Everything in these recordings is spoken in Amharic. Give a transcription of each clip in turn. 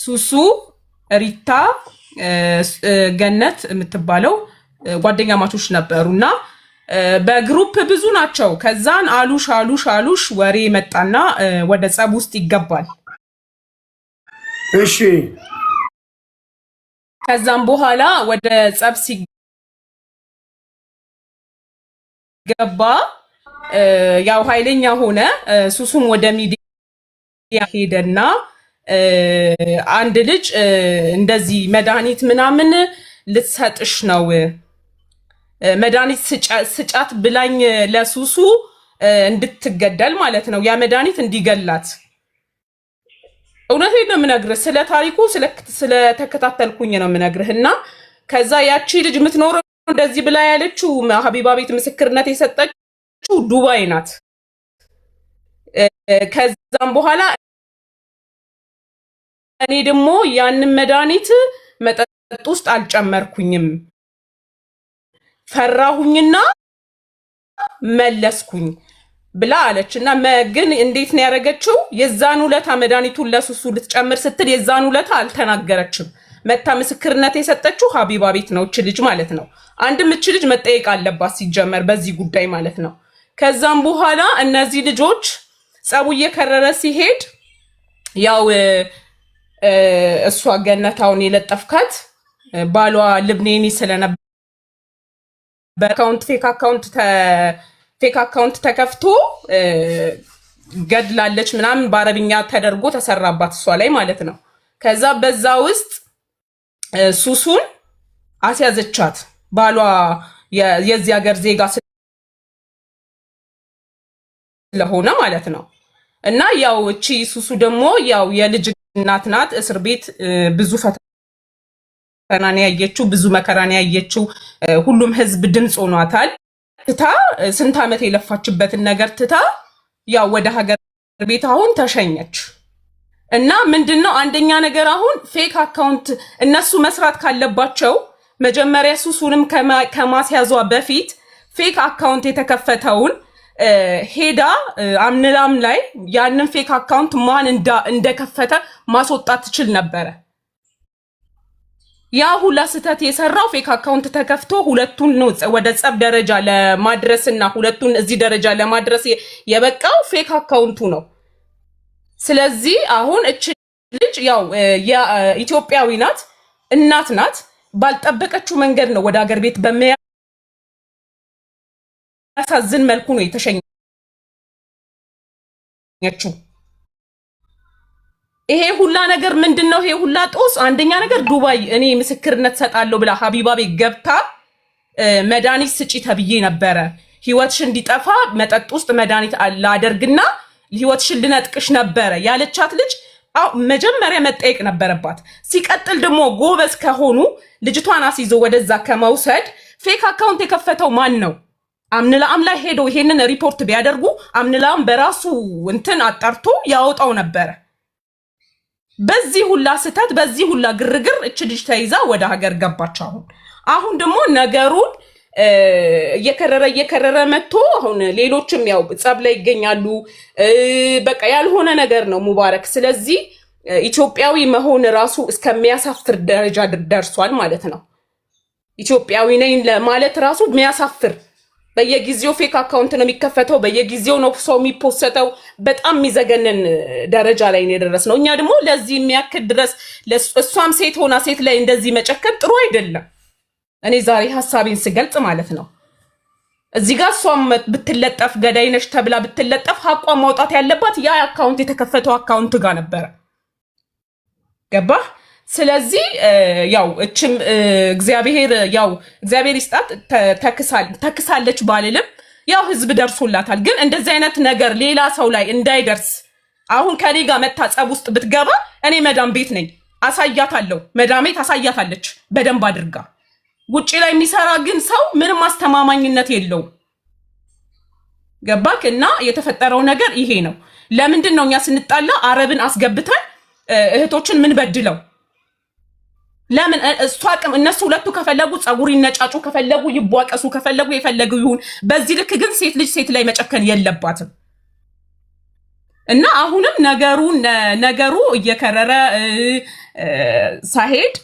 ሱሱ ሪታ ገነት የምትባለው ጓደኛ ማቾች ነበሩና በግሩፕ ብዙ ናቸው። ከዛን አሉሽ ወሬ መጣና ወደ ጸብ ውስጥ ይገባል። እሺ ከዛም በኋላ ወደ ጸብ ሲገባ ያው ኃይለኛ ሆነ። ሱሱም ወደ ሚዲያ ሄደና አንድ ልጅ እንደዚህ መድኃኒት ምናምን ልትሰጥሽ ነው መድኃኒት ስጫት ብላኝ ለሱሱ እንድትገደል ማለት ነው። ያ መድኃኒት እንዲገላት እውነቴን ነው የምነግርህ። ስለ ታሪኩ ስለተከታተልኩኝ ነው የምነግርህና ከዛ ያቺ ልጅ የምትኖረው እንደዚህ ብላ ያለችው ሀቢባ ቤት ምስክርነት የሰጠችው ዱባይ ናት። ከዛም በኋላ እኔ ደግሞ ያንን መድኃኒት መጠጥ ውስጥ አልጨመርኩኝም ፈራሁኝና መለስኩኝ ብላ አለችና ግን እንዴት ነው ያደረገችው? የዛን ሁለታ መድኃኒቱን ለሱሱ ልትጨምር ስትል የዛን ሁለታ አልተናገረችም። መታ ምስክርነት የሰጠችው ሀቢባ ቤት ነው እቺ ልጅ ማለት ነው። አንድም እቺ ልጅ መጠየቅ አለባት ሲጀመር በዚህ ጉዳይ ማለት ነው። ከዛም በኋላ እነዚህ ልጆች ጸቡ እየከረረ ሲሄድ ያው እሷ ገነታውን የለጠፍካት ባሏ ልብኔኒ ስለነበር ፌክ አካውንት ተከፍቶ ገድላለች ምናምን በአረብኛ ተደርጎ ተሰራባት እሷ ላይ ማለት ነው። ከዛ በዛ ውስጥ ሱሱን አስያዘቻት ባሏ የዚህ ሀገር ዜጋ ስለሆነ ማለት ነው። እና ያው እቺ ሱሱ ደግሞ ያው የልጅ እናት ናት። እስር ቤት ብዙ ፈተናን ያየችው ብዙ መከራን ያየችው ሁሉም ህዝብ ድምጽ ሆኗታል። ትታ ስንት ዓመት የለፋችበትን ነገር ትታ ያው ወደ ሀገር ቤት አሁን ተሸኘች። እና ምንድነው አንደኛ ነገር አሁን ፌክ አካውንት እነሱ መስራት ካለባቸው መጀመሪያ ሱሱንም ከማስያዟ በፊት ፌክ አካውንት የተከፈተውን ሄዳ አምንላም ላይ ያንን ፌክ አካውንት ማን እንደከፈተ ማስወጣት ትችል ነበረ። ያ ሁላ ስህተት የሰራው ፌክ አካውንት ተከፍቶ ሁለቱን ነው ወደ ጸብ ደረጃ ለማድረስና ሁለቱን እዚህ ደረጃ ለማድረስ የበቃው ፌክ አካውንቱ ነው። ስለዚህ አሁን እቺ ልጅ ያው ኢትዮጵያዊ ናት፣ እናት ናት። ባልጠበቀችው መንገድ ነው ወደ ሀገር ቤት በሚያሳዝን መልኩ ነው የተሸኘችው። ይሄ ሁላ ነገር ምንድነው? ይሄ ሁላ ጦስ አንደኛ ነገር ዱባይ እኔ ምስክርነት ሰጣለሁ ብላ ሀቢባ ቤት ገብታ መድኃኒት ስጪ ተብዬ ነበረ። ህይወትሽ እንዲጠፋ መጠጥ ውስጥ መድኃኒት ላደርግና ህይወትሽን ልነጥቅሽ ነበረ ያለቻት ልጅ መጀመሪያ መጠየቅ ነበረባት። ሲቀጥል ደግሞ ጎበዝ ከሆኑ ልጅቷን አስይዞ ወደዛ ከመውሰድ ፌክ አካውንት የከፈተው ማን ነው? አምንላም ላይ ሄዶ ይሄንን ሪፖርት ቢያደርጉ አምንላም በራሱ እንትን አጣርቶ ያወጣው ነበረ። በዚህ ሁላ ስህተት በዚህ ሁላ ግርግር እች ልጅ ተይዛ ወደ ሀገር ገባች። አሁን ደግሞ ነገሩን እየከረረ መጥቶ አሁን ሌሎችም ያው ጸብ ላይ ይገኛሉ። በቃ ያልሆነ ነገር ነው ሙባረክ። ስለዚህ ኢትዮጵያዊ መሆን ራሱ እስከሚያሳፍር ደረጃ ደርሷል ማለት ነው። ኢትዮጵያዊ ነኝ ለማለት ራሱ የሚያሳፍር በየጊዜው ፌክ አካውንት ነው የሚከፈተው፣ በየጊዜው ነው ሰው የሚፖስተው። በጣም የሚዘገንን ደረጃ ላይ ነው የደረስነው። እኛ ደግሞ ለዚህ የሚያክል ድረስ እሷም ሴት ሆና ሴት ላይ እንደዚህ መጨከን ጥሩ አይደለም። እኔ ዛሬ ሐሳቤን ስገልጽ ማለት ነው እዚህ ጋር እሷም ብትለጠፍ ገዳይ ነሽ ተብላ ብትለጠፍ ሐቋን ማውጣት ያለባት ያ አካውንት የተከፈተው አካውንት ጋር ነበረ። ገባህ? ስለዚህ ያው እችም እግዚአብሔር ይስጣት ተክሳለች ባልልም ያው ህዝብ ደርሶላታል። ግን እንደዚህ አይነት ነገር ሌላ ሰው ላይ እንዳይደርስ አሁን ከኔ ጋር መታጸብ ውስጥ ብትገባ እኔ መዳም ቤት ነኝ፣ አሳያታለሁ። መዳሜ ታሳያታለች በደንብ አድርጋ። ውጪ ላይ የሚሰራ ግን ሰው ምንም አስተማማኝነት የለውም። ገባክ? እና የተፈጠረው ነገር ይሄ ነው። ለምንድን ነው እኛ ስንጣላ አረብን አስገብተን እህቶችን ምን በድለው? ለምን እነሱ ሁለቱ ከፈለጉ ጸጉር ይነጫጩ፣ ከፈለጉ ይቧቀሱ፣ ከፈለጉ የፈለጉ ይሁን። በዚህ ልክ ግን ሴት ልጅ ሴት ላይ መጨከን የለባትም። እና አሁንም ነገሩ እየከረረ ሳይሄድ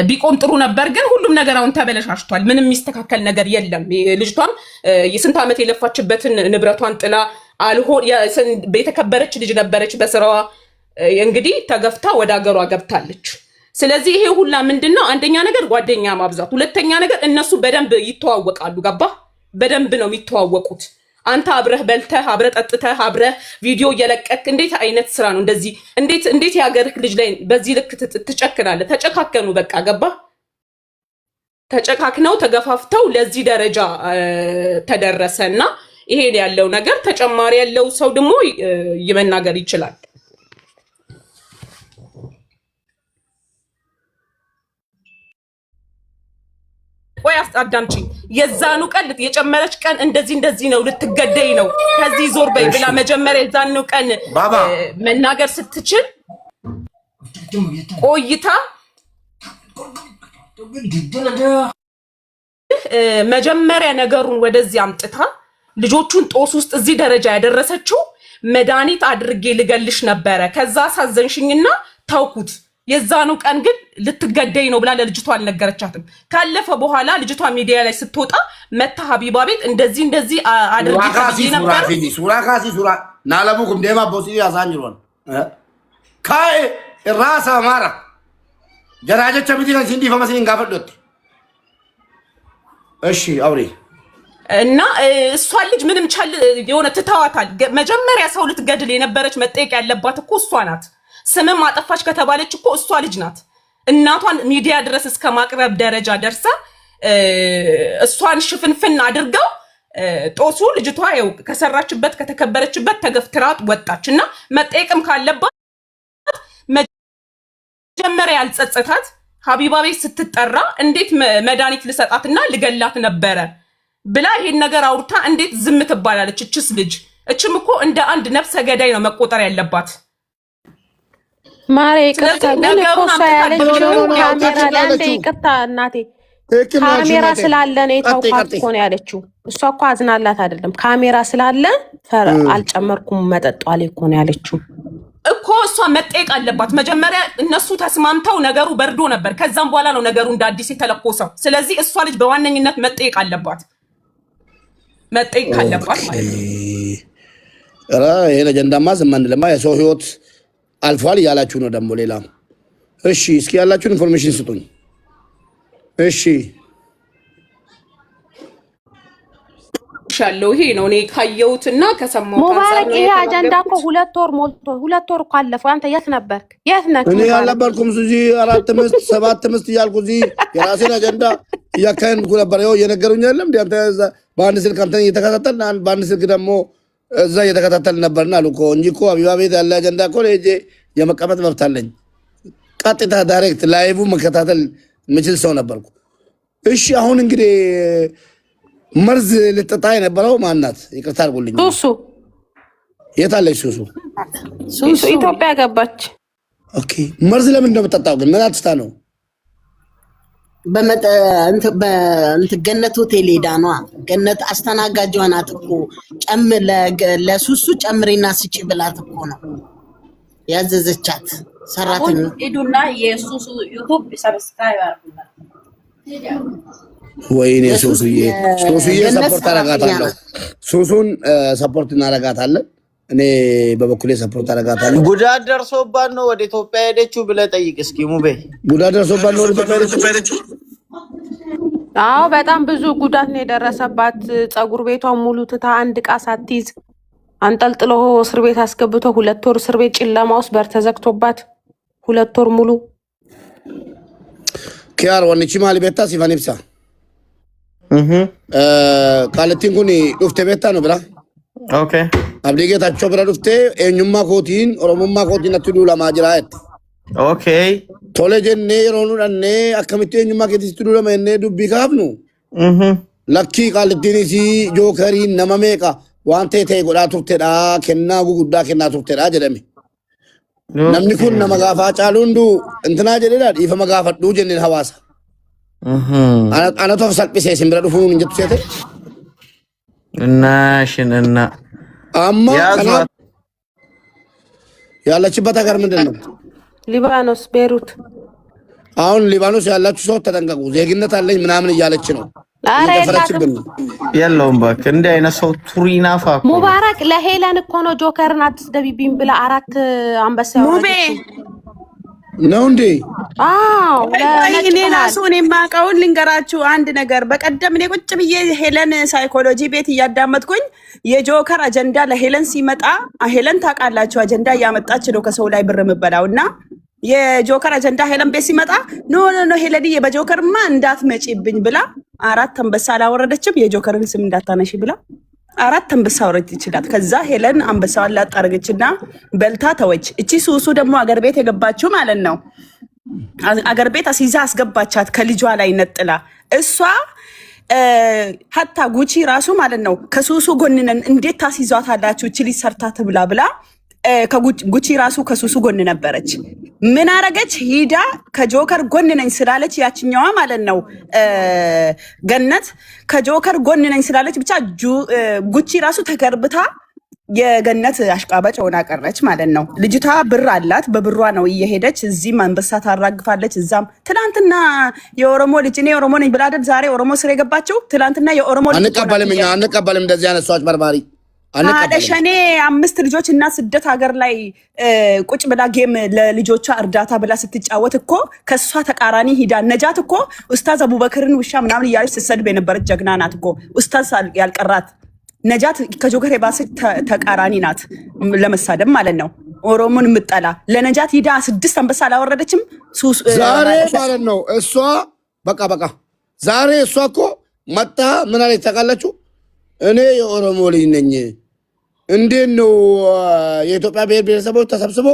ቢቆም ጥሩ ነበር። ግን ሁሉም ነገር አሁን ተበለሻሽቷል። ምንም የሚስተካከል ነገር የለም። ልጅቷም የስንት ዓመት የለፋችበትን ንብረቷን ጥላ የተከበረች ልጅ ነበረች በስራዋ እንግዲህ ተገፍታ ወደ ሀገሯ ገብታለች። ስለዚህ ይሄ ሁላ ምንድነው? አንደኛ ነገር ጓደኛ ማብዛት፣ ሁለተኛ ነገር እነሱ በደንብ ይተዋወቃሉ። ገባ? በደንብ ነው የሚተዋወቁት። አንተ አብረህ በልተህ አብረህ ጠጥተህ አብረህ ቪዲዮ እየለቀክ እንዴት አይነት ስራ ነው እንደዚህ? እንዴት የሀገርህ ልጅ ላይ በዚህ ልክ ትጨክናለህ? ተጨካከኑ። በቃ ገባ? ተጨካክነው ተገፋፍተው ለዚህ ደረጃ ተደረሰና ይሄ ያለው ነገር ተጨማሪ ያለው ሰው ደግሞ ይመናገር ይችላል። ወይ አዳምጪኝ። የዛኑ ቀን የጨመረች ቀን እንደዚህ ነው ልትገደይ ነው ከዚህ ዞር በይ ብላ መጀመሪያ የዛኑ ቀን መናገር ስትችል ቆይታ መጀመሪያ ነገሩን ወደዚህ አምጥታ ልጆቹን ጦስ ውስጥ እዚህ ደረጃ ያደረሰችው መድኃኒት አድርጌ ልገልሽ ነበረ፣ ከዛ ሳዘንሽኝና ታውኩት። የዛኑ ቀን ግን ልትገደይ ነው ብላ ለልጅቷ አልነገረቻትም። ካለፈ በኋላ ልጅቷ ሚዲያ ላይ ስትወጣ መታ ሀቢባ ቤት እንደዚህ አድርጌ ነበር። ሱራ ናለሙኩም ደማ ቦሲ ያሳኝሮን ካይ ራሳ ማራ ጀራጀች ምቲ ሲንዲ ፈመስን ጋፈዶት እሺ አውሪ እና እሷ ልጅ ምንም ቻል የሆነ ትታዋታል። መጀመሪያ ሰው ልትገድል የነበረች መጠየቅ ያለባት እኮ እሷ ናት። ስምም አጠፋች ከተባለች እኮ እሷ ልጅ ናት። እናቷን ሚዲያ ድረስ እስከ ማቅረብ ደረጃ ደርሳ እሷን ሽፍንፍን አድርገው ጦሱ ልጅቷ ያው ከሰራችበት ከተከበረችበት ተገፍትራት ወጣች። እና መጠየቅም ካለባት መጀመሪያ ያልጸጸታት ሀቢባ ቤት ስትጠራ እንዴት መድኃኒት ልሰጣትና ልገላት ነበረ ብላ ይሄን ነገር አውርታ እንዴት ዝም ትባላለች? እችስ ልጅ እችም እኮ እንደ አንድ ነፍሰ ገዳይ ነው መቆጠር ያለባት። ማሬ ይቅርታ ግን እኮ እሷ ያለችው ካሜራ ላይ አንዴ ይቅርታ እናቴ ካሜራ ስላለ ነው የታውቋት እኮ ነው ያለችው። እሷ እኮ አዝናላት አይደለም ካሜራ ስላለ አልጨመርኩም መጠጧ ላይ እኮ ነው ያለችው እኮ። እሷ መጠየቅ አለባት መጀመሪያ። እነሱ ተስማምተው ነገሩ በርዶ ነበር። ከዛም በኋላ ነው ነገሩ እንደ አዲስ የተለኮሰው። ስለዚህ እሷ ልጅ በዋነኝነት መጠየቅ አለባት። መጠየቅ አለባት ማለት ነው። ይሄ ለጀንዳማ ዝማን ለማ የሰው ህይወት አልፏል እያላችሁ ነው ደግሞ ሌላ። እሺ እስኪ ያላችሁን ኢንፎርሜሽን ስጡኝ። እሺ ሻለው ይሄ ነው እኔ ካየሁትና ከሰማሁት ሙባረክ። ይሄ አጀንዳ እኮ 2 ወር ሞልቶ 2 ወር እኮ አለፈው። አንተ የት ነበርክ? የት ነህ? እኔ አልነበርኩም። እዚህ 4 ምስት 7 ምስት እያልኩ እዚህ የራሴን አጀንዳ እያካሄድኩ ነበር። ይኸው እየነገሩኝ አይደለም እንዴ? አንተ በአንድ ስልክ አንተ እየተከታተልን በአንድ ስልክ ደግሞ እዛ እየተከታተልን ነበርና አሉ እኮ እንጂ እኮ ሀቢባ ቤት ያለ አጀንዳ እኮ ለጄ የመቀመጥ መብት አለኝ። ቀጥታ ዳይሬክት ላይቭ መከታተል ምችል ሰው ነበርኩ። እሺ አሁን እንግዲህ መርዝ ልጠጣ የነበረው ማናት? ይቅርታ አድርጉልኝ። ሱሱ የት አለች? ሱሱ ኢትዮጵያ ገባች። ኦኬ መርዝ ለምን እንደምጠጣው ግን ምን አትስታ ነው? ገነት ሆቴል ሄዳ ነዋ። ገነት አስተናጋጇ ናት እኮ ለሱሱ ጨምሬና ስጪ ብላት እኮ ነው ያዘዘቻት። ሰራተኛ ሄዱና የሱሱ ዩቲዩብ ሰብስክራይብ አድርጉና ወይኔ ሱሱዬ ሰፖርት አረጋታለሁ። ሱሱን ሰፖርት እናረጋታለን። እኔ በበኩሌ ሰፖርት አረጋታለሁ። ጉዳት ደርሶባት ነው ወደ ኢትዮጵያ ሄደችው ብለህ ጠይቅ እስኪ ሙቤ። ጉዳት ደርሶባት ነው ወደ ኢትዮጵያ ሄደችው? አዎ በጣም ብዙ ጉዳት ነው የደረሰባት። ፀጉር ቤቷን ሙሉ ትታ አንድ ዕቃ ሳትይዝ አንጠልጥሎ እስር ቤት አስገብቶ 2 ወር እስር ቤት ጨለማ ውስጥ በር ተዘግቶባት 2 ወር ሙሉ ኪያር ወንቺ ማሊ ቤታ ሲፋን ይብሳ ቃልቲን ኩኒ ዱፍቴ ቤታ ነው ብላ ኦኬ አብዲ ጌታቸው ብላ ዱፍቴ ኤኙማ ኮቲን ኦሮሞማ ኮቲን አትዱ ለማጅራየት ኦኬ ቶሌ ጀኔ የሮኑ ዳኔ አከሚቴ ኤኙማ ኬቲስ ትዱ ለመኔ ዱቢ ካፍኑ ለኪ ቃልቲን ሲ ጆከሪ ነመሜቃ ዋንቴ ቴ ጎዳ ቱርቴዳ ከና ጉጉዳ ከና ቱርቴዳ ጀደሚ namni kun nama gaafaa caaluundu intinaa jedhedha dhiifama gaafadhuu jenneen hawaasa. Anatu of salphisee simbira dhufuun hin jettu seete. Innaa. Amma ያለችበት ሀገር ምንድን ነው? ሊባኖስ ቤሩት። አሁን ሊባኖስ ያላችሁ ሰው ተጠንቀቁ። ዜግነት አለኝ ምናምን እያለች ነው። አረጋግም የለውም እባክህ እንዲህ አይነት ሰው ቱሪናፋ ሙባረክ ለሄለን እኮ ነው ጆከርን አትስደቢብኝ ብላ 4 አንበሳ ሙቤ ነው እንዴ? አዎ እኔ ራሱን የማውቀውን ልንገራችሁ አንድ ነገር። በቀደም እኔ ቁጭ ብዬ ሄለን ሳይኮሎጂ ቤት እያዳመጥኩኝ የጆከር አጀንዳ ለሄለን ሲመጣ ሄለን ታውቃላችሁ አጀንዳ እያመጣች ነው ከሰው ላይ ብር የምበላው እና የጆከር አጀንዳ ሄለን ቤት ሲመጣ ኖ ሄለንዬ በጆከርማ እንዳትመጪብኝ ብላ 4 አንበሳ አላወረደችም። የጆከርን ስም እንዳታነሺ ብላ 4 አንበሳ ወረድ ይችላል። ከዛ ሄለን አንበሳዋን ላጣረገችና በልታ ተወች። እቺ ሱሱ ደግሞ አገር ቤት የገባችው ማለት ነው። አገር ቤት አሲዛ አስገባቻት ከልጇ ላይ ነጥላ። እሷ ሀታ ጉቺ ራሱ ማለት ነው ከሱሱ ጎንነን እንዴት ታሲዟት አላችሁ እቺ ልጅ ሰርታ ትብላ ብላ ጉቺ ራሱ ከሱሱ ጎን ነበረች። ምን አረገች? ሂዳ ከጆከር ጎን ነኝ ስላለች ያችኛዋ ማለት ነው ገነት ከጆከር ጎን ነኝ ስላለች ብቻ ጉቺ ራሱ ተገርብታ የገነት አሽቃባጭ ሆና ቀረች ማለት ነው። ልጅቷ ብር አላት፣ በብሯ ነው እየሄደች እዚህም አንበሳ ታራግፋለች፣ እዛም። ትናንትና የኦሮሞ ልጅ እኔ ኦሮሞ ነኝ ብላ አይደል ዛሬ ኦሮሞ ስር የገባችው? ትናንትና የኦሮሞ ልጅ አንቀበልም እንደዚህ አይነት ሰዎች በርባሪ አደሸኔ 5 ልጆች እና ስደት ሀገር ላይ ቁጭ ብላ ጌም ለልጆቿ እርዳታ ብላ ስትጫወት እኮ ከሷ ተቃራኒ ሂዳ ነጃት እኮ ኡስታዝ አቡበክርን ውሻ ምናምን እያለች ስትሰድብ የነበረች ጀግና ናት እኮ። ኡስታዝ ያልቀራት ነጃት ከጆከር የባሰች ተቃራኒ ናት ለመሳደብ ማለት ነው። ኦሮሞን የምጠላ ለነጃት ሂዳ 6 አንበሳ አላወረደችም ዛሬ ማለት ነው። እሷ በቃ ዛሬ እሷ እኮ መጣ ምን አለች ታውቃላችሁ? እኔ የኦሮሞ ልጅ ነኝ፣ እንዴት ነው የኢትዮጵያ ብሔር ብሔረሰቦች ተሰብስቦ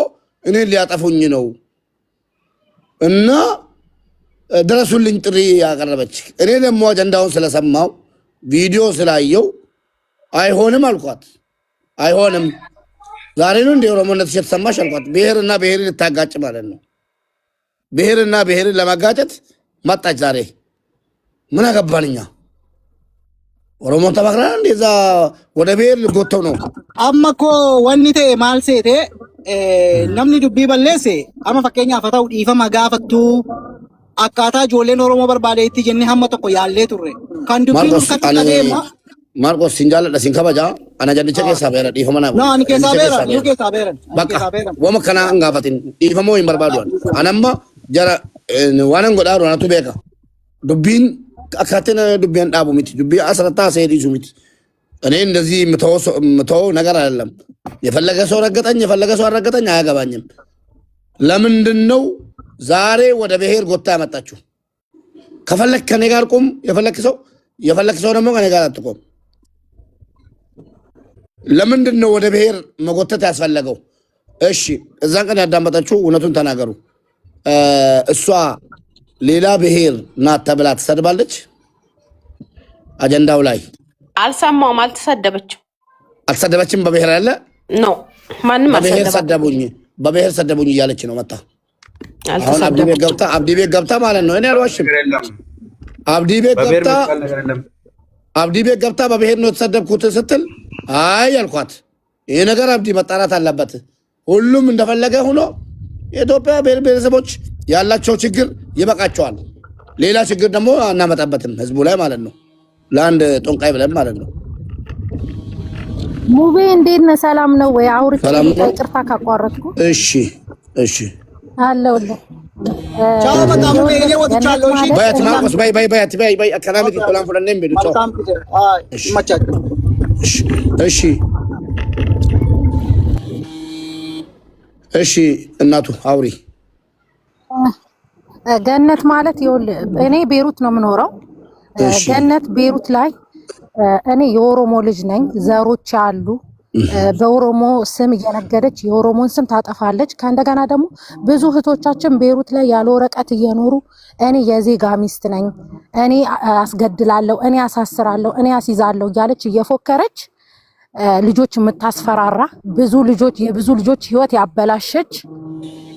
እኔን ሊያጠፉኝ ነው እና ድረሱልኝ ጥሪ ያቀረበች። እኔ ደግሞ አጀንዳውን ስለሰማው ቪዲዮ ስላየው አይሆንም አልኳት። አይሆንም ዛሬ ነው እንደ ኦሮሞነትሽ የተሰማሽ አልኳት። ብሔርና ብሔርን ልታጋጭ ማለት ነው። ብሔርና ብሔርን ለማጋጨት መጣች ዛሬ። ምን አገባንኛ? ኦሮሞ ተባክራ እንደዛ ወደ ብሔር ልጎተው ነው። አማኮ ወኒቴ ማልሴቴ ነምኒ ዱቢ በለሴ አማ ፈከኛ ፈታው ዲፈማ ጋፈቱ አካታ ጆሌን ኦሮሞ በርባዴቲ ጀኒ ሀመ ቶኮ ያሌ ቱሬ ካን ዱቢ ከተቀደማ ማርቆስ ሲንጃለ ለሲንከበጃ አና ጀንቸ ከሳ በረ ዲፈመና ኖ አኒ ከሳ በረ በቃ ወመከና እንጋፈቲን ዲፈሞ ይምበርባዱን አናማ ጀራ ዋነን ጎዳሩ ናቱ ቤካ ዱቢን አካተነ ዱቢያን ዳቡ ሚት ዱቢ አስረታ ሰይድ ይዙሚት እኔ እንደዚህ ምተው ነገር አይደለም። የፈለገ ሰው ረገጠኝ፣ የፈለገ ሰው አረገጠኝ አያገባኝም። ለምንድነው ዛሬ ወደ ብሔር ጎታ ያመጣችሁ? ከፈለክ ከኔ ጋር ቁም፣ የፈለክ ሰው ደግሞ ከኔ ጋር አትቆም። ለምንድነው ወደ ብሔር መጎተት ያስፈለገው? እሺ እዛን ቀን ያዳመጣችሁ እውነቱን ተናገሩ። እሷ ሌላ ብሔር ናት ተብላ ትሰድባለች። አጀንዳው ላይ አልሰማውም። አልተሰደበችም። በብሔር ያለ ኖ ማንም በብሔር ሰደቡኝ እያለች ነው መጣ። አሁን አብዲ ቤት ገብታ ማለት ነው። እኔ አልዋሽም። አብዲ ቤት ገብታ በብሔር ነው የተሰደብኩት ስትል አይ አልኳት። ይሄ ነገር አብዲ መጣራት አለበት። ሁሉም እንደፈለገ ሆኖ የኢትዮጵያ ብሔር ብሔረሰቦች ያላቸው ችግር ይበቃቸዋል። ሌላ ችግር ደግሞ አናመጣበትም ህዝቡ ላይ ማለት ነው። ለአንድ ጦንቃይ ብለን ማለት ነው። ሙቤ እንዴት ነህ? ሰላም ነው ወይ? አውርቼ ይቅርታ ካቋረጥኩ። እሺ አለሁልህ። ቻው በጣም ሙቤ እኔ ወጥቻለሁ። እሺ ባያት ማቆስ ባይ አካናሚክ ፕላን ፍረነም ቢሉ ቻው። እሺ እናቱ አውሪ። ገነት ማለት ይኸውልህ እኔ ቤሩት ነው የምኖረው። ገነት ቤሩት ላይ እኔ የኦሮሞ ልጅ ነኝ። ዘሮች አሉ። በኦሮሞ ስም እየነገደች የኦሮሞን ስም ታጠፋለች። ከእንደገና ደግሞ ብዙ እህቶቻችን ቤሩት ላይ ያለ ወረቀት እየኖሩ እኔ የዜጋ ሚስት ነኝ፣ እኔ አስገድላለሁ፣ እኔ አሳስራለሁ፣ እኔ አስይዛለሁ እያለች እየፎከረች ልጆች የምታስፈራራ የብዙ ልጆች ህይወት ያበላሸች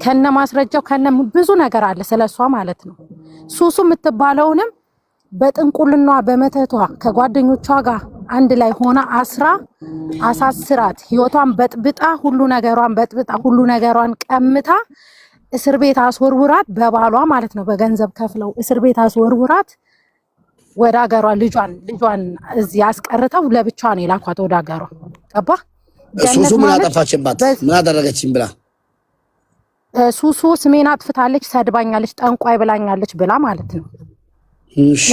ከነ ማስረጃው ከነ ብዙ ነገር አለ ስለሷ ማለት ነው። ሱሱ የምትባለውንም በጥንቁልና በመተቷ ከጓደኞቿ ጋር አንድ ላይ ሆና አሳስራት ህይወቷን በጥብጣ ሁሉ ነገሯን ቀምታ እስር ቤት አስወርውራት በባሏ ማለት ነው በገንዘብ ከፍለው እስር ቤት አስወርውራት ወደ ሀገሯ ልጇን እዚህ አስቀርተው ለብቻ ነው የላኳት ወደ ሀገሯ ገባ ሱሱ ምን አጠፋችባት ምን አደረገችኝ ብላ ሱሱ ስሜን አጥፍታለች ሰድባኛለች ጠንቋይ ብላኛለች ብላ ማለት ነው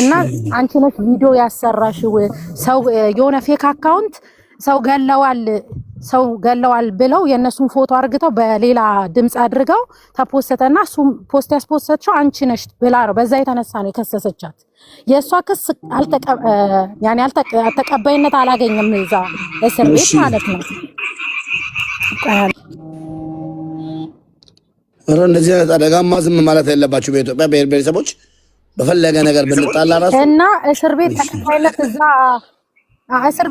እና አንቺ ነሽ ቪዲዮ ያሰራሽው ሰው የሆነ ፌክ አካውንት ሰው ገለዋል ብለው የነሱን ፎቶ አርግተው በሌላ ድምጽ አድርገው ተፖስተና እሱም ፖስት ያስፖስተችው አንቺ ነሽ ብላ ነው በዛ የተነሳ ነው የከሰሰቻት የሷ ክስ ተቀባይነት አላገኘም እዛ እስር ቤት ማለት ነው እንደዚህ አይነት አደጋማ ዝም ማለት የለባችሁ በኢትዮጵያ ብሔር ብሔረሰቦች በፈለገ ነገር ብንጣላ ራሱ እና እስር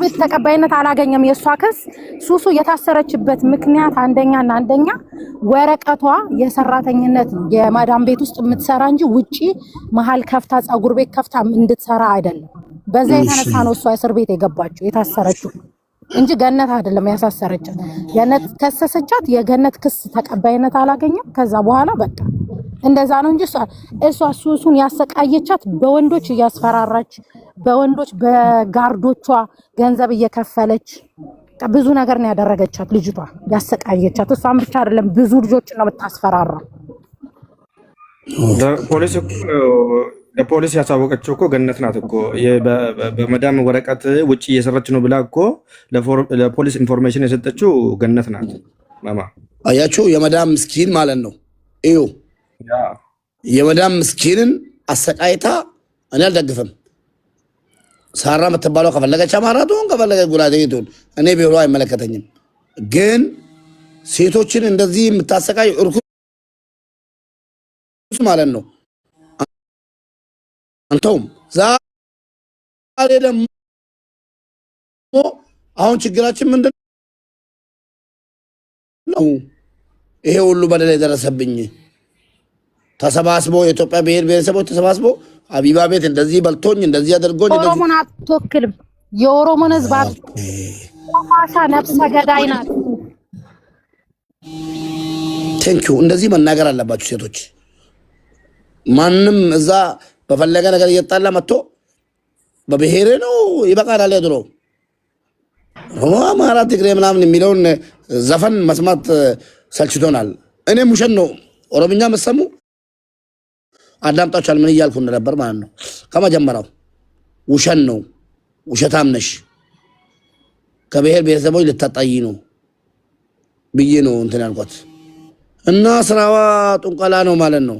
ቤት ተቀባይነት አላገኘም የሷ ክስ ሱሱ የታሰረችበት ምክንያት አንደኛ ወረቀቷ የሰራተኝነት ነው የማዳም ቤት ውስጥ የምትሰራ እንጂ ውጪ መሃል ከፍታ ጸጉር ቤት ከፍታ እንድትሰራ አይደለም በዛ የተነሳ ነው እሷ እስር ቤት የገባችው የታሰረችው እንጂ ገነት አይደለም ያሳሰረቻት ገነት ከሰሰቻት የገነት ክስ ተቀባይነት አላገኘም ከዛ በኋላ በቃ እንደዛ ነው እንጂ እሷ ሱሱን ያሰቃየቻት በወንዶች እያስፈራራች በወንዶች በጋርዶቿ ገንዘብ እየከፈለች ብዙ ነገር ነው ያደረገቻት ልጅቷ ያሰቃየቻት እሷን ብቻ አይደለም ብዙ ልጆችን ነው የምታስፈራራው ለፖሊስ ያሳወቀችው እኮ ገነት ናት እኮ በመዳም ወረቀት ውጪ እየሰራች ነው ብላ እኮ ለፖሊስ ኢንፎርሜሽን የሰጠችው ገነት ናት ማማ አያችሁ የመዳም ምስኪን ማለት ነው እዩ የመዳም ምስኪንን አሰቃይታ እኔ አልደግፍም ሳራ የምትባለው ከፈለገች አማራቱን ከፈለገ ጉራዴቱን እኔ ቢሮ አይመለከተኝም ግን ሴቶችን እንደዚህ የምታሰቃይ እርኩስ ማለት ነው አንተውም ዛሬ ደግሞ አሁን ችግራችን ምንድን ነው ይሄ ሁሉ በደል የደረሰብኝ ተሰባስቦ የኢትዮጵያ ብሔር ብሔረሰቦች ተሰባስቦ አቢባ ቤት እንደዚህ በልቶኝ እንደዚህ አድርጎኝ ኦሮሞን አትወክልም የኦሮሞን ህዝብ ማሳ ነፍሰ ገዳይ ናት ቴንኪው እንደዚህ መናገር አለባችሁ ሴቶች ማንም እዛ በፈለገ ነገር እየጣላ መጥቶ በብሔሬ ነው ይበቃል ድሮ አማራ ትግሬ ምናምን የሚለውን ዘፈን መስማት ሰልችቶናል እኔም ውሸት ነው ኦሮምኛ መሰሙ አዳምጣችኋል ምን እያልኩ ነበር ማለት ነው ከመጀመሪያው ውሸት ነው ውሸታም ነሽ ከብሔር ብሔረሰቦች ልታጣይ ነው ብዬ ነው እንትን ያልኳት እና ስራዋ ጥንቆላ ነው ማለት ነው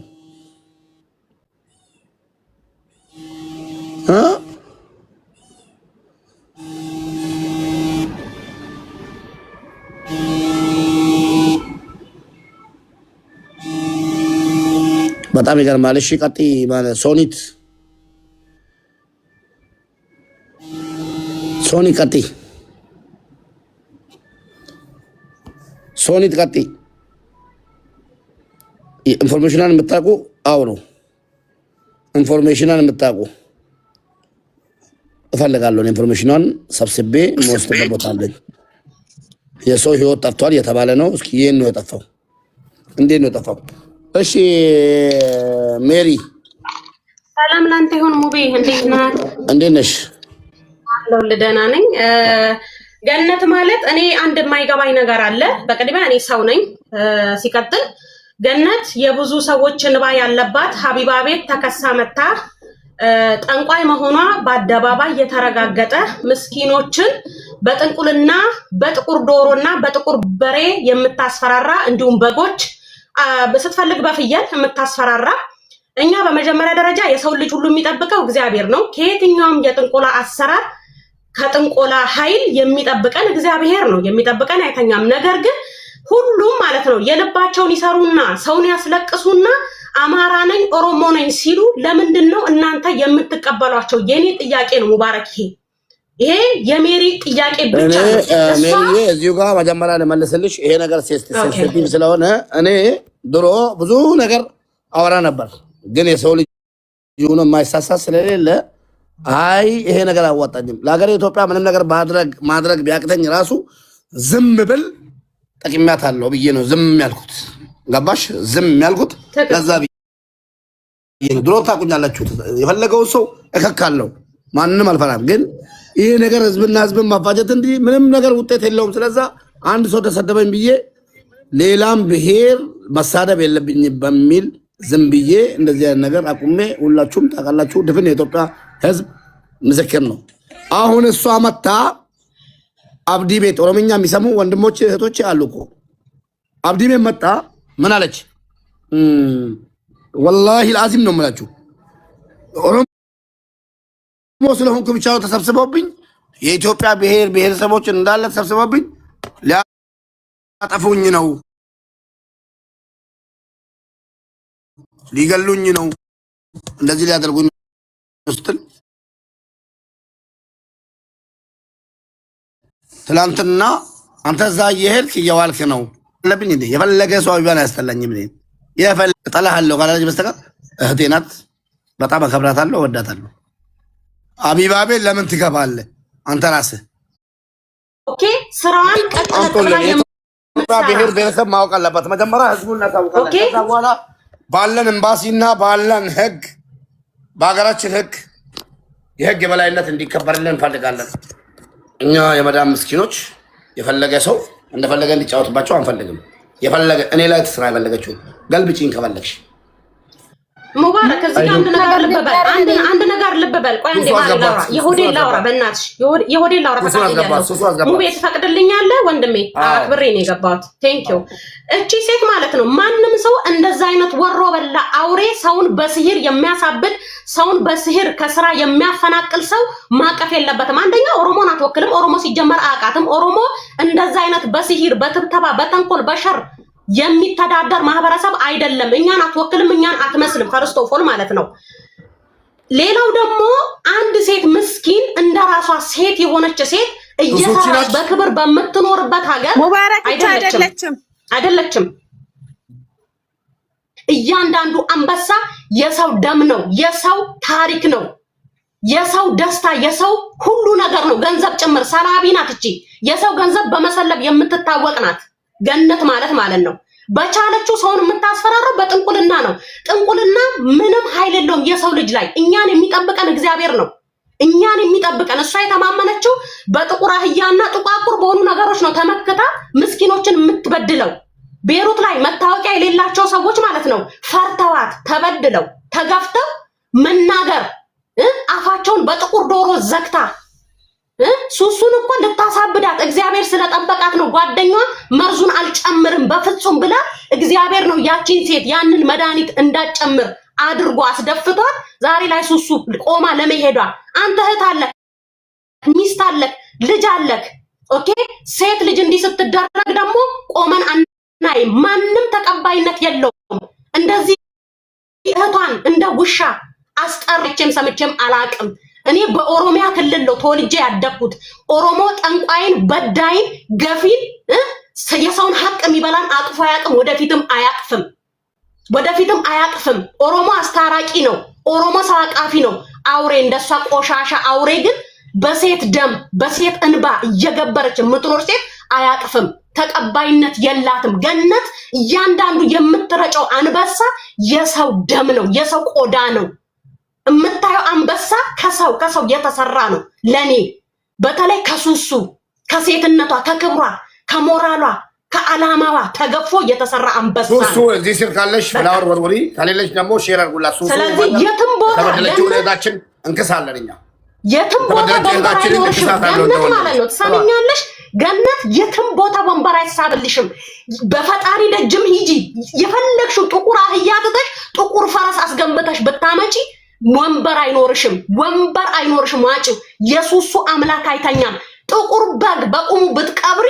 በጣም ይገርማል እሺ ቀጥይ ማለት ሶኒት ቀጥይ ሶኒት ቀጥይ ኢንፎርሜሽናን የምታውቁ አውሩ ኢንፎርሜሽናን የምታውቁ እፈልጋለሁ ኢንፎርሜሽናን ሰብስቤ መወስድበት ቦታ አለኝ የሰው ህይወት ጠፍቷል የተባለ ነው እስኪ ይሄን ነው የጠፋው እንዴት ነው የጠፋው እሺ ሜሪ ሰላም ላንተ ይሁን ሙቤ እንዴት ነሽ አለሁልህ ደህና ነኝ ገነት ማለት እኔ አንድ የማይገባኝ ነገር አለ በቅድሚያ እኔ ሰው ነኝ ሲቀጥል ገነት የብዙ ሰዎች እንባ ያለባት ሀቢባ ቤት ተከሳ መታ ጠንቋይ መሆኗ በአደባባይ የተረጋገጠ ምስኪኖችን በጥንቁልና በጥቁር ዶሮና በጥቁር በሬ የምታስፈራራ እንዲሁም በጎች ስትፈልግ በፍየል የምታስፈራራ እኛ በመጀመሪያ ደረጃ የሰው ልጅ ሁሉ የሚጠብቀው እግዚአብሔር ነው ከየትኛውም የጥንቆላ አሰራር ከጥንቆላ ኃይል የሚጠብቀን እግዚአብሔር ነው የሚጠብቀን አይተኛም ነገር ግን ሁሉም ማለት ነው የልባቸውን ይሰሩና ሰውን ያስለቅሱና አማራ ነኝ ኦሮሞ ነኝ ሲሉ ለምንድነው እናንተ የምትቀበሏቸው የኔ ጥያቄ ነው ሙባረክ ይሄ የሜሪ ጥያቄ ብቻ ነው ሜሪ እዚሁ ጋር መጀመሪያ ለመለስልሽ ይሄ ነገር ሴንሲቲቭ ስለሆነ እኔ ድሮ ብዙ ነገር አወራ ነበር ግን የሰው ልጅ ሆኖ የማይሳሳት ስለሌለ አይ ይሄ ነገር አዋጣኝም ለሀገሬ ኢትዮጵያ ምንም ነገር ማድረግ ቢያቅተኝ ራሱ ዝም ብል ጠቅሚያታለሁ ብዬ ነው ዝም ያልኩት። ገባሽ? ዝም ያልኩት ለዛ ብዬ ነው። ድሮ ታቁኛላችሁ የፈለገው ሰው እከካለሁ ማንንም አልፈራም። ግን ይሄ ነገር ህዝብና ህዝብን ማፋጀት እንዲ ምንም ነገር ውጤት የለውም። ስለዛ አንድ ሰው ተሰደበኝ ብዬ ሌላም ብሔር መሳደብ የለብኝ በሚል ዝም ብዬ እንደዚህ አይነት ነገር አቁሜ ሁላችሁም ታውቃላችሁ። ድፍን የኢትዮጵያ ህዝብ ምስክር ነው። አሁን እሷ መታ አብዲ ቤት ኦሮምኛ የሚሰሙ ወንድሞች እህቶች አሉ እኮ አብዲ ቤት መጣ ምን አለች? ወላሂ العظيم ነው የምላችሁ ኦሮሞ ስለሆንኩ ብቻ ተሰብስበውብኝ የኢትዮጵያ ብሔረሰቦች እንዳለ ተሰብስበውብኝ ሊያጠፉኝ ነው ሊገሉኝ ነው እንደዚህ ሊያደርጉኝ ስትል ትላንትና አንተ እዛ እየሄድክ እየዋልክ ነው ለብኝ እንዴ የፈለገ ሰው ቢባል አያስጠላኝም። እኔ የፈለገ እጠላሃለሁ ካላለች በስተቀር እህቴ ናት፣ በጣም አከብራታለሁ፣ እወዳታለሁ። አቢባቤ ለምን ትገባለህ አንተ ራስህ? ኦኬ ስራዋን ቀጥታ ብሔር ብሔረሰብ ማወቅ አለባት መጀመሪያ ህዝቡን እናሳውቃለን። ከዛ በኋላ ባለን ኤምባሲና ባለን ህግ በሀገራችን ህግ የህግ የበላይነት እንዲከበርልን እንፈልጋለን። እኛ የመዳም ምስኪኖች የፈለገ ሰው እንደፈለገ እንዲጫወትባቸው አንፈልግም። የፈለገ እኔ ላይ ትስራ የፈለገችው ገልብጪኝ ከፈለግሽ ሙባረክ እዚህ ጋር አንድ ነገር ልብ በል። ቆይ አንዴ ላውራ፣ የሆዴን ላውራ፣ በእናትሽ የሆዴን ላውራ። ፈቅድልኛለህ ሙቤ ትፈቅድልኛለህ? ወንድሜ አክብሬ ነው የገባሁት። ቴንክ ዩ። እቺ ሴት ማለት ነው ማንም ሰው እንደዛ አይነት ወሮ በላ አውሬ ሰውን በስሂር የሚያሳብድ ሰውን በስሂር ከስራ የሚያፈናቅል ሰው ማቀፍ የለበትም። አንደኛ ኦሮሞን አትወክልም። ኦሮሞ ሲጀመር አያውቃትም። ኦሮሞ እንደዛ አይነት በስሂር በትብተባ በተንኮል በሸር የሚተዳደር ማህበረሰብ አይደለም። እኛን አትወክልም፣ እኛን አትመስልም። ፈርስት ኦፍ ኦል ማለት ነው። ሌላው ደግሞ አንድ ሴት ምስኪን እንደራሷ ሴት የሆነች ሴት እየሰራች በክብር በምትኖርበት ሀገር አይደለችም። እያንዳንዱ አንበሳ የሰው ደም ነው፣ የሰው ታሪክ ነው፣ የሰው ደስታ፣ የሰው ሁሉ ነገር ነው። ገንዘብ ጭምር ሰላቢ ናት። እቺ የሰው ገንዘብ በመሰለብ የምትታወቅ ናት። ገነት ማለት ነው። በቻለችው ሰውን የምታስፈራረው በጥንቁልና ነው። ጥንቁልና ምንም ኃይል የለውም የሰው ልጅ ላይ። እኛን የሚጠብቀን እግዚአብሔር ነው። እኛን የሚጠብቀን እሷ የተማመነችው በጥቁር አህያና ጥቋቁር በሆኑ ነገሮች ነው ተመክታ ምስኪኖችን የምትበድለው። ቤሩት ላይ መታወቂያ የሌላቸው ሰዎች ማለት ነው ፈርተዋት ተበድለው ተገፍተው መናገር አፋቸውን በጥቁር ዶሮ ዘግታ ሱሱን እኮ ልታሳብዳት እግዚአብሔር ስለጠበቃት ነው። ጓደኛዋ መርዙን አልጨምርም በፍጹም ብላ እግዚአብሔር ነው ያቺን ሴት ያንን መድኃኒት እንዳጨምር አድርጎ አስደፍቷት ዛሬ ላይ ሱሱ ቆማ ለመሄዷ። አንተ እህት አለ፣ ሚስት አለ፣ ልጅ አለ። ኦኬ ሴት ልጅ እንዲህ ስትደረግ ደግሞ ቆመን አናይ። ማንም ተቀባይነት የለውም። እንደዚህ እህቷን እንደ ውሻ አስጠርቼም ሰምቼም አላቅም። እኔ በኦሮሚያ ክልል ነው ተወልጄ ያደኩት። ኦሮሞ ጠንቋይን፣ በዳይን፣ ገፊን የሰውን ሀቅ የሚበላን አቅፎ አያቅም፣ ወደፊትም አያቅፍም። ኦሮሞ አስታራቂ ነው። ኦሮሞ ሰው አቃፊ ነው። አውሬ እንደሷ ቆሻሻ አውሬ ግን በሴት ደም በሴት እንባ እየገበረች የምትኖር ሴት አያቅፍም። ተቀባይነት የላትም። ገነት እያንዳንዱ የምትረጨው አንበሳ የሰው ደም ነው፣ የሰው ቆዳ ነው። የምታየው አንበሳ ከሰው የተሰራ ነው። ለኔ በተለይ ከሱሱ ከሴትነቷ ከክብሯ ከሞራሏ ከዓላማዋ ተገፎ የተሰራ አንበሳ ነው። ሱሱ እዚህ ስር ካለሽ ፍላወር ወርወሪ ካለለሽ ደግሞ ሼር አድርጉላት። ሱሱ ስለዚህ የትም ቦታ ገነታችን እንክሳለን። እኛ የትም ቦታ ወንበር አይኖርሽም። ገነት ማለት ነው ትሰሚኛለሽ? ገነት የትም ቦታ ወንበር አይሳብልሽም። በፈጣሪ ደጅም ሂጂ የፈለግሽው ጥቁር አህያ ትተሽ ጥቁር ፈረስ አስገንብተሽ ብታመጪ ወንበር አይኖርሽም። ዋጭው የሱሱ አምላክ አይተኛም። ጥቁር በግ በቁሙ ብትቀብሪ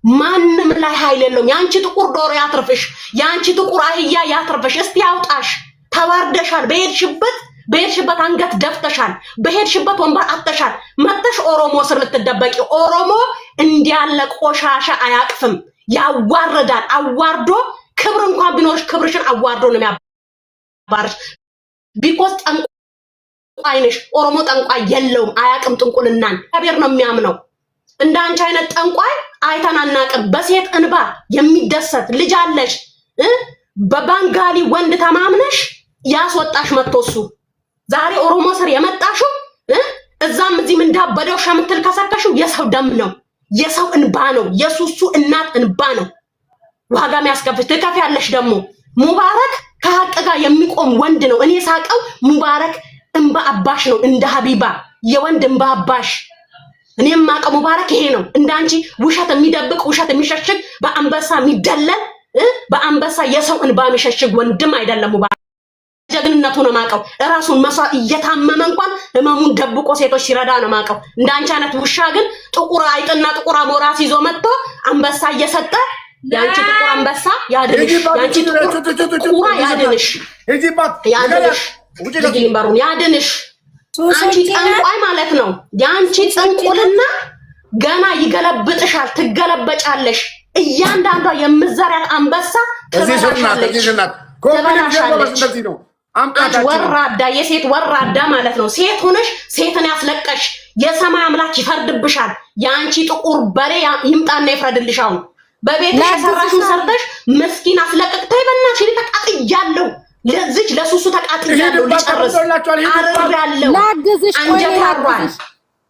ማንም ላይ ኃይል የለውም። ያንቺ ጥቁር ዶሮ ያትርፍሽ፣ ያንቺ ጥቁር አህያ ያትርፍሽ። እስቲ ያውጣሽ። ተዋርደሻል። በሄድሽበት አንገት ደፍተሻል። በሄድሽበት ወንበር አጥተሻል። መተሽ ኦሮሞ ስር ልትደበቂ። ኦሮሞ እንዲያለ ቆሻሻ አያቅፍም። ያዋርዳል። አዋርዶ ክብር እንኳን ቢኖርሽ ክብርሽን አዋርዶ ነው የሚያባርሽ። ቢኮዝ ጠንቋይ ነሽ። ኦሮሞ ጠንቋይ የለውም፣ አያቅም ጥንቁልናን ከቤር ነው የሚያምነው። እንዳንቺ አይነት ጠንቋይ አይተናናቅም። በሴት እንባ የሚደሰት ልጅ አለሽ። በባንጋሊ ወንድ ተማምነሽ ያስወጣሽ መጥቶሱ ዛሬ ኦሮሞ ስር የመጣሽው እዛም እዚህም እንዳበደው ሸምትል ከሰከሽው የሰው ደም ነው፣ የሰው እንባ ነው፣ የሱሱ እናት እንባ ነው። ዋጋ የሚያስከፍል ትከፍያለሽ። ደግሞ ሙባረክ ከሀቅ ጋር የሚቆም ወንድ ነው። እኔ ሳቀው ሙባረክ እንባ አባሽ ነው፣ እንደ ሀቢባ የወንድ እንባ አባሽ። እኔም ማቀው ሙባረክ ይሄ ነው። እንዳንቺ ውሸት የሚደብቅ ውሸት የሚሸሽግ በአንበሳ የሚደለል በአንበሳ የሰው እንባ የሚሸሽግ ወንድም አይደለም ሙባረክ። ጀግንነቱ ነው ማቀው። ራሱን መስዋዕት እየታመመ እንኳን ህመሙን ደብቆ ሴቶች ሲረዳ ነው ማቀው። እንዳንቺ አይነት ውሻ ግን ጥቁር አይጥና ጥቁር አሞራ ይዞ መጥቶ አንበሳ እየሰጠ ያንቺ ጥቁር አንበሳ ያድንሽ፣ ያንቺ ጥቁር ያድንሽ፣ ያድንሽ፣ ጅግሊምበሩን ያድንሽ። አንቺ ጠንቋይ ማለት ነው። ያንቺ ጥንቁልና ገና ይገለብጥሻል፣ ትገለበጫለሽ። እያንዳንዷ የምዘሪያት አንበሳ ትበላሻለች። አንቺ ወራዳ የሴት ወራዳ ማለት ነው። ሴት ሆነሽ ሴትን ያስለቀሽ የሰማይ አምላክ ይፈርድብሻል። ያንቺ ጥቁር በሬ ይምጣና ይፍረድልሽ። አሁን በቤትሽ የሰራሽውን ሰርተሽ ምስኪን አስለቅቅተይ በእናትሽ ተቃጥያለሁ። ለዚች ለሱሱ ተቃጥያለሁ። ልጨርስ አርራለሁ። አንጀት ያሯል።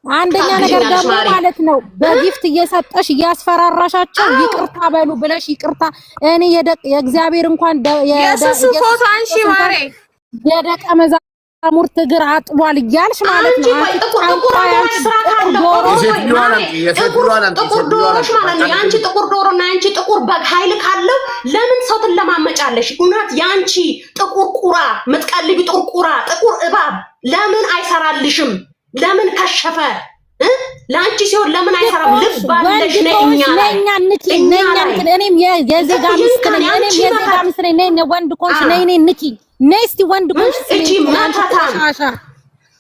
አንደኛ ነገር ደግሞ ማለት ነው በጊፍት እየሰጠሽ እያስፈራራሻቸው ይቅርታ በሉ ብለሽ ይቅርታ እኔ የእግዚአብሔር እንኳን የሱሱ ፎቶ አንሺ ማሬ የደቀ መዛሙርት እግር አጥቧል እያልሽ ማለት ነው። ጥቁር ዶሮሽ ማለት ነው። ያንቺ ጥቁር ዶሮና ያንቺ ጥቁር በግ ኃይል ካለው ለምን ሰው ትለማመጫለሽ? እውነት ያንቺ ጥቁር ቁራ ምትቀልቢ ጥቁር ቁራ ጥቁር እባብ ለምን አይሰራልሽም? ለምን ከሸፈ? ላንቺ ሲሆን ለምን አይሰራም? ልብ አለሽ ነኛ ነኛ ንኪ እኔም የዜጋ ሚስት ነኝ። እኔም የዜጋ ሚስት ነኝ። ወንድ ኮንሽ ነኝ ንኪ ነይ እስቲ ወንድ ኮንሽ እቺ ማታታም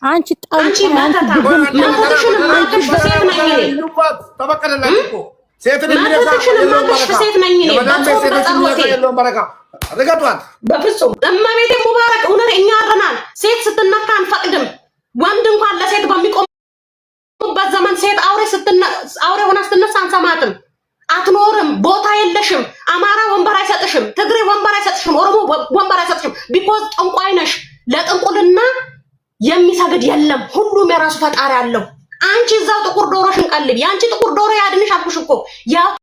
አንቺ አንቺ ማታታም ማታሽን ማታሽ በሴት ነኝ እኔ ተበቀለላችሁ እኮ ሴትን ማታሽን ማታሽ በሴት ነኝ እኔ ረጋቷት በፍጹም እመቤቴ ሙባረክ እውነት እኛ አረናል። ሴት ስትነካ አንፈቅድም። ወንድ እንኳን ለሴት በሚቆምበት ዘመን ሴት አውሬ ሆና ስትነሳ አንሰማትም። አትኖርም። ቦታ የለሽም። አማራ ወንበር አይሰጥሽም። ትግሬ ወንበር አይሰጥሽም። ኦሮሞ ወንበር አይሰጥሽም። ቢኮዝ ጠንቋይ ነሽ። ለጥንቁልና የሚሰግድ የለም። ሁሉም የራሱ ፈጣሪ አለው። አንቺ እዛው ጥቁር ዶሮሽን ቀልቢ። ያንቺ ጥቁር ዶሮ ያድንሽ አልኩሽ እኮ።